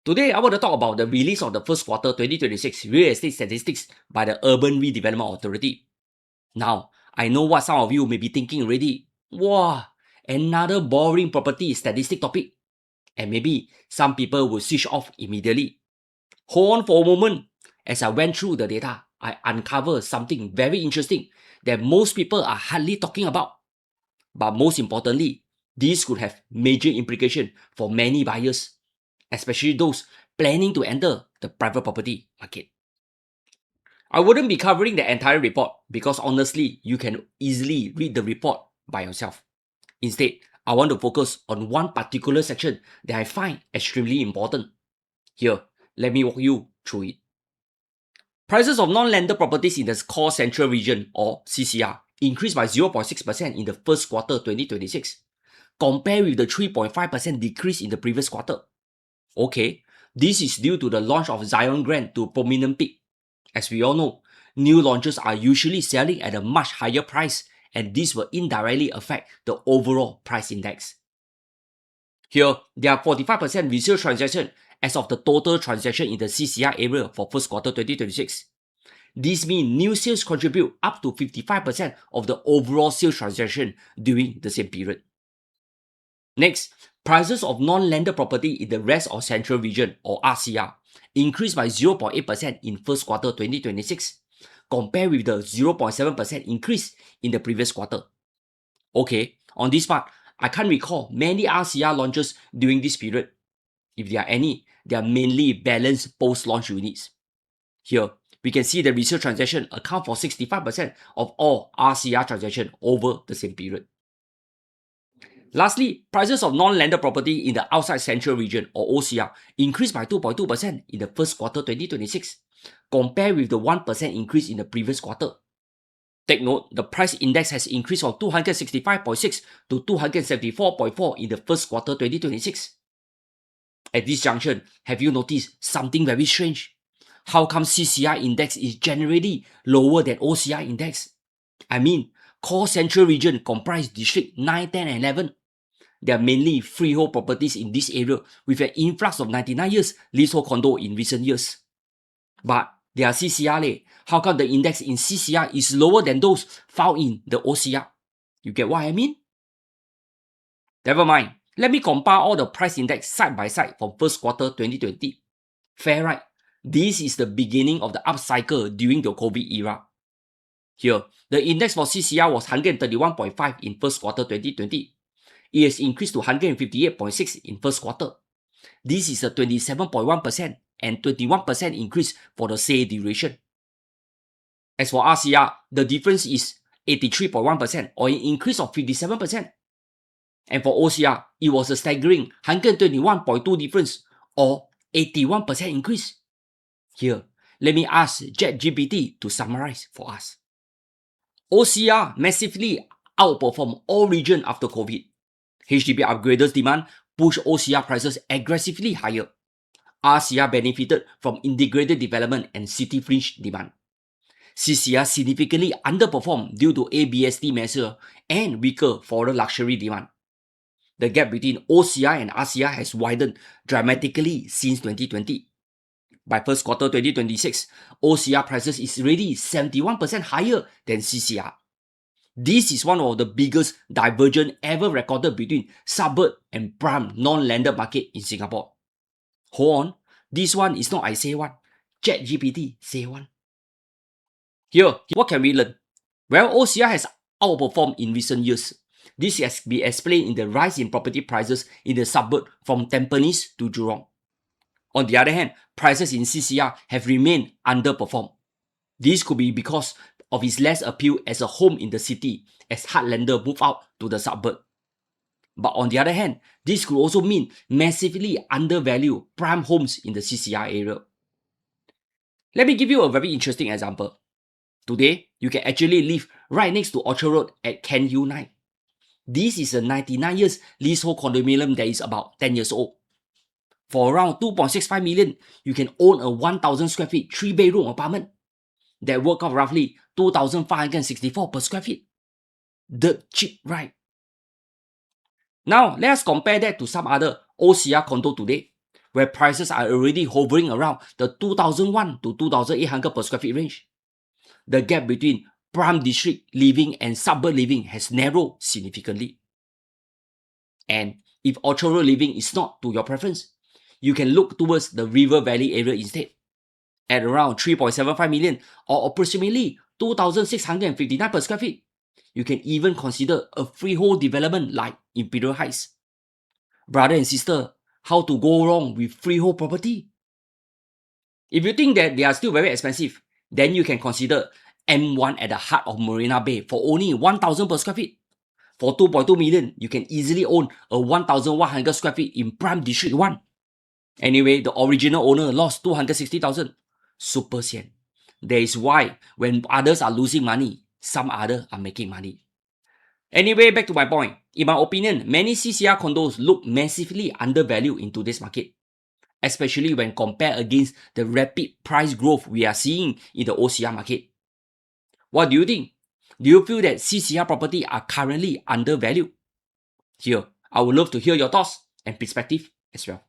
Today, I want to talk about the release of the first quarter 2026 real estate statistics by the Urban Redevelopment Authority. Now, I know what some of you may be thinking already. Wow, another boring property statistic topic. And maybe some people will switch off immediately. Hold on for a moment. As I went through the data, I uncovered something very interesting that most people are hardly talking about. But most importantly, this could have major implications for many buyers, especially those planning to enter the private property market. I wouldn't be covering the entire report because honestly, you can easily read the report by yourself. Instead, I want to focus on one particular section that I find extremely important. Here, let me walk you through it. Prices of non-landed properties in the core central region, or CCR, increased by 0.6% in the first quarter 2026, compared with the 3.5% decrease in the previous quarter. Okay, this is due to the launch of Zion Grand to prominent peak. As we all know, new launches are usually selling at a much higher price, and this will indirectly affect the overall price index. Here, there are 45% resale transaction as of the total transaction in the CCR area for first quarter 2026. This means new sales contribute up to 55% of the overall sales transaction during the same period. Next, prices of non-landed property in the rest of central region, or RCR, increased by 0.8% in first quarter 2026, compared with the 0.7% increase in the previous quarter. Okay, on this part, I can't recall many RCR launches during this period. If there are any, they are mainly balanced post-launch units. Here, we can see the resale transaction account for 65% of all RCR transactions over the same period. Lastly, prices of non-landed property in the outside central region, or OCR, increased by 2.2% in the first quarter 2026, compared with the 1% increase in the previous quarter. Take note, the price index has increased from 265.6 to 274.4 in the first quarter 2026. At this junction, have you noticed something very strange? How come CCR index is generally lower than OCR index? I mean, core central region comprise district 9, 10 and 11. There are mainly freehold properties in this area with an influx of 99 years leasehold condo in recent years. But they are CCR. How come the index in CCR is lower than those found in the OCR? You get what I mean? Never mind. Let me compare all the price index side by side from first quarter 2020. Fair, right? This is the beginning of the upcycle during the COVID era. Here, the index for CCR was 131.5 in first quarter 2020. It has increased to 158.6 in first quarter. This is a 27.1% and 21% increase for the same duration. As for RCR, the difference is 83.1% or an increase of 57%. And for OCR, it was a staggering 121.2 difference or 81% increase. Here, let me ask ChatGPT to summarize for us. OCR massively outperformed all regions after COVID. HDB upgraders demand pushed OCR prices aggressively higher. RCR benefited from integrated development and city fringe demand. CCR significantly underperformed due to ABSD measure and weaker foreign luxury demand. The gap between OCR and RCR has widened dramatically since 2020. By first quarter 2026, OCR prices is already 71% higher than CCR. This is one of the biggest divergence ever recorded between suburb and prime non-landed market in Singapore. Hold on, this one is not I say one, ChatGPT say one. Here, what can we learn? Well, OCR has outperformed in recent years. This has been explained in the rise in property prices in the suburb from Tampines to Jurong. On the other hand, prices in CCR have remained underperformed. This could be because of its less appeal as a home in the city as heartlander move out to the suburb. But on the other hand, this could also mean massively undervalued prime homes in the CCR area. Let me give you a very interesting example. Today, you can actually live right next to Orchard Road at Can U 9. This is a 99 years leasehold condominium that is about 10 years old. For around 2.65 million, you can own a 1,000 square feet 3-bedroom apartment that work out roughly 2,564 per square feet. Dirt cheap, right? Now, let's compare that to some other OCR condo today. where prices are already hovering around the 2,001 to 2,800 per square feet range. The gap between prime district living and suburb living has narrowed significantly. And if Orchard Road living is not to your preference, you can look towards the River Valley area instead, at around 3.75 million or approximately 2,659 per square feet. You can even consider a freehold development like Imperial Heights. Brother and sister, how to go wrong with freehold property? If you think that they are still very expensive, then you can consider M1 at the heart of Marina Bay for only 1,000 per square feet. For 2.2 million, you can easily own a 1,100 square feet in Prime District 1. Anyway, the original owner lost 260,000. Super sian. That is why when others are losing money, some others are making money. Anyway, back to my point. In my opinion, many CCR condos look massively undervalued in today's market, especially when compared against the rapid price growth we are seeing in the OCR market. What do you think? Do you feel that CCR property are currently undervalued? Here, I would love to hear your thoughts and perspective as well.